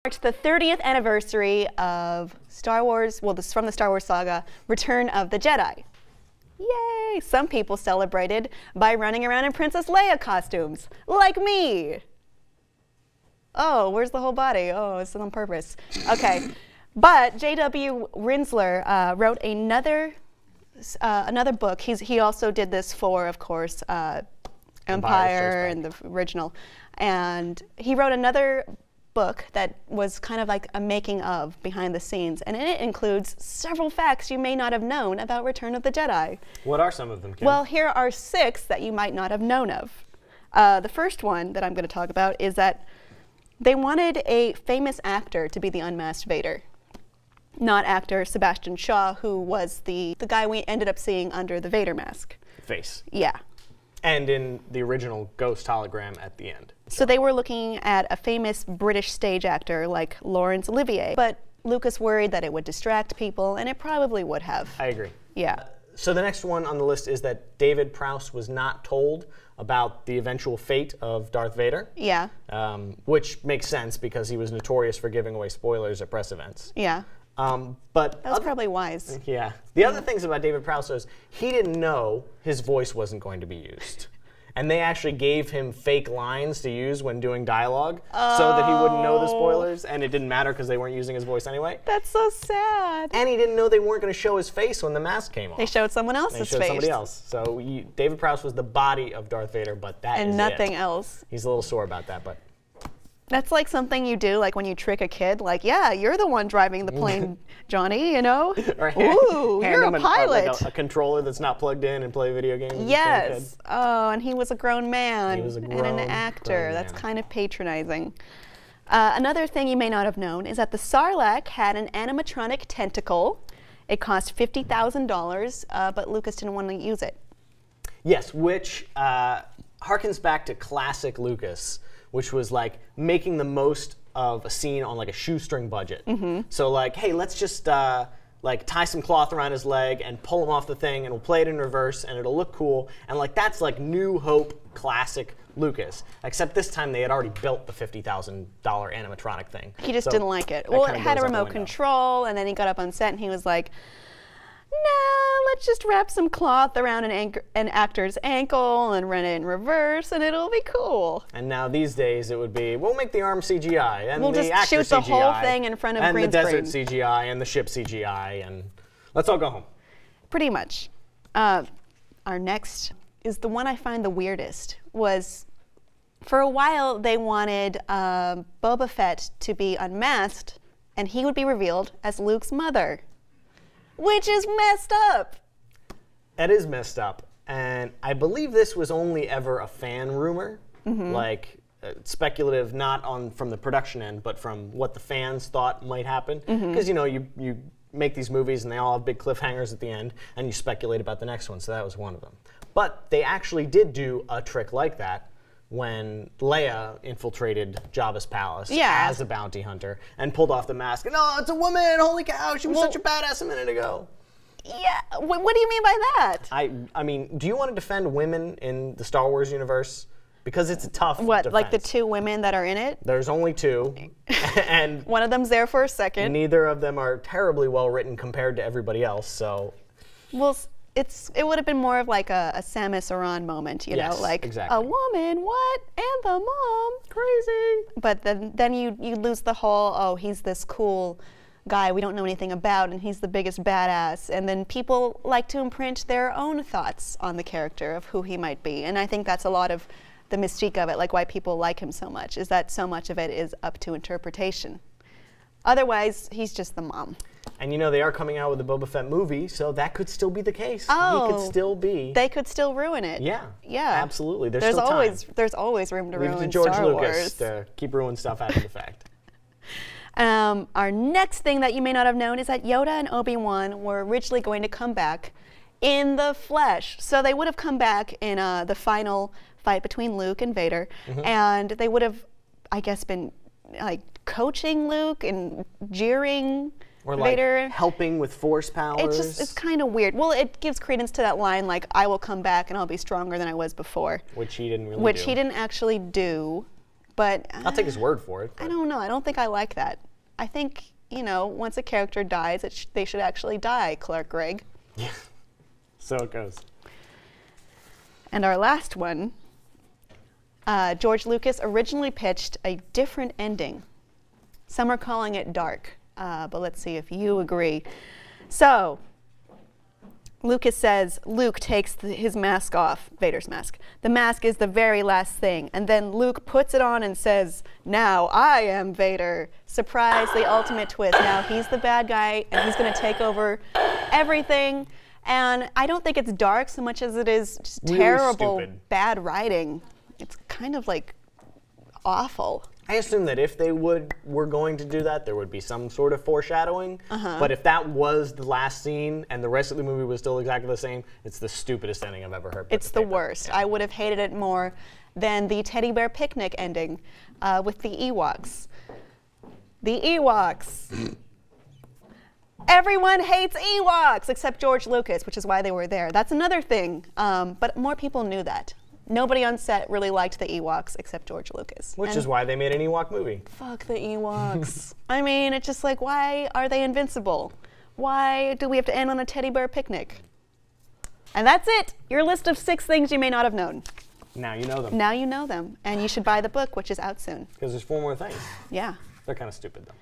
Marked the 30th anniversary of Star Wars, well, this from the Star Wars saga, Return of the Jedi. Yay! Some people celebrated by running around in Princess Leia costumes, like me. Oh, where's the whole body? Oh, it's on purpose. Okay, but J.W. Rinzler wrote another book. He also did this for, of course, Empire and the original, and he wrote another book that was kind of like a making of behind the scenes, and in it includes several facts you may not have known about Return of the Jedi. What are some of them, Kim? Well, here are 6 that you might not have known of. The first one that I'm going to talk about is that they wanted a famous actor to be the unmasked Vader. Not actor Sebastian Shaw, who was the guy we ended up seeing under the Vader mask. Face. Yeah. And in the original Ghost hologram at the end. So they were looking at a famous British stage actor like Laurence Olivier, but Lucas worried that it would distract people, and it probably would have. I agree. Yeah. So the next one on the list is that David Prowse was not told about the eventual fate of Darth Vader. Yeah. Which makes sense because he was notorious for giving away spoilers at press events. Yeah. But that was probably wise. Yeah. The other things about David Prowse is he didn't know his voice wasn't going to be used. And they actually gave him fake lines to use when doing dialogue so that he wouldn't know the spoilers, and it didn't matter because they weren't using his voice anyway. That's so sad. And he didn't know they weren't going to show his face when the mask came off. They showed someone else's face. They showed somebody else. So David Prowse was the body of Darth Vader, but that is it. And nothing else. He's a little sore about that, but... That's like something you do, like when you trick a kid, like, yeah, you're the one driving the plane, Johnny, you know? Or ooh, you're a pilot. Like a controller that's not plugged in and play video games. Yes. Oh, and he was a grown man. He was a and an actor. That's kind of patronizing. Another thing you may not have known is that the Sarlacc had an animatronic tentacle. It cost $50,000, but Lucas didn't want to use it. Yes, which harkens back to classic Lucas, which was like making the most of a scene on like a shoestring budget. So like, hey, let's just like tie some cloth around his leg and pull him off the thing, and we'll play it in reverse, and it'll look cool. And like that's like New Hope classic Lucas. Except this time they had already built the $50,000 animatronic thing. He just didn't like it. Well, it had a remote control, and then he got up on set and he was like, nah, let's just wrap some cloth around an actor's ankle and run it in reverse, and it'll be cool. And now these days it would be, we'll make the arm CGI, and we'll the just actor shoot the CGI, whole thing in front of green screen. And the desert CGI, and the ship CGI, and let's all go home. Pretty much. Our next is the one I find the weirdest. Was for a while they wanted Boba Fett to be unmasked, and he would be revealed as Luke's mother. Which is messed up. That is messed up. And I believe this was only ever a fan rumor, like speculative, not from the production end, but from what the fans thought might happen. Because you know, you make these movies and they all have big cliffhangers at the end, and you speculate about the next one. So that was one of them. But they actually did do a trick like that when Leia infiltrated Jabba's palace as a bounty hunter and pulled off the mask. And oh, it's a woman! Holy cow! She was such a badass a minute ago. Yeah. What do you mean by that? I mean, do you want to defend women in the Star Wars universe? Because it's a tough defense. Like the 2 women that are in it? There's only 2, and one of them's there for a second. Neither of them are terribly well written compared to everybody else. So. Well. It would have been more of like a Samus Aran moment, you know, like a woman, what, and the mom, crazy. But then you lose the whole, oh, he's this cool guy we don't know anything about, and he's the biggest badass. And then people like to imprint their own thoughts on the character of who he might be. And I think that's a lot of the mystique of it, like why people like him so much, is that so much of it is up to interpretation. Otherwise, he's just the mom. And you know, they are coming out with a Boba Fett movie, so that could still be the case. Oh, he could still be. They could still ruin it. Yeah. Yeah. Absolutely. There's still time. There's always room to ruin Star Wars. Leave it to George Lucas to keep ruining stuff after the fact. Our next thing that you may not have known is that Yoda and Obi-Wan were originally going to come back in the flesh. So they would have come back in the final fight between Luke and Vader, and they would have, I guess, been like coaching Luke and jeering or like Vader. Helping with force powers. It's kind of weird. Well, it gives credence to that line, like, I will come back and I'll be stronger than I was before. Which he didn't really do. Which he didn't actually do. But I'll take his word for it. I don't know. I don't think I like that. I think, you know, once a character dies, they should actually die, Clark Gregg. Yeah. So it goes. And our last one, George Lucas originally pitched a different ending. Some are calling it dark, but let's see if you agree. So, Lucas says Luke takes his mask off, Vader's mask. The mask is the very last thing. And then Luke puts it on and says, now I am Vader. Surprise, the ultimate twist. Now he's the bad guy and he's going to take over everything. And I don't think it's dark so much as it is just really terrible, stupid. Bad writing. It's kind of like awful. I assume that if they were going to do that, there would be some sort of foreshadowing. But if that was the last scene and the rest of the movie was still exactly the same, it's the stupidest ending I've ever heard. It's the worst. Yeah. I would have hated it more than the teddy bear picnic ending with the Ewoks. The Ewoks. Everyone hates Ewoks except George Lucas, which is why they were there. That's another thing. But more people knew that. Nobody on set really liked the Ewoks except George Lucas. Which is why they made an Ewok movie. Fuck the Ewoks. I mean, it's just like, why are they invincible? Why do we have to end on a teddy bear picnic? And that's it. Your list of 6 things you may not have known. Now you know them. Now you know them. And you should buy the book, which is out soon. Because there's 4 more things. Yeah. They're kind of stupid, though.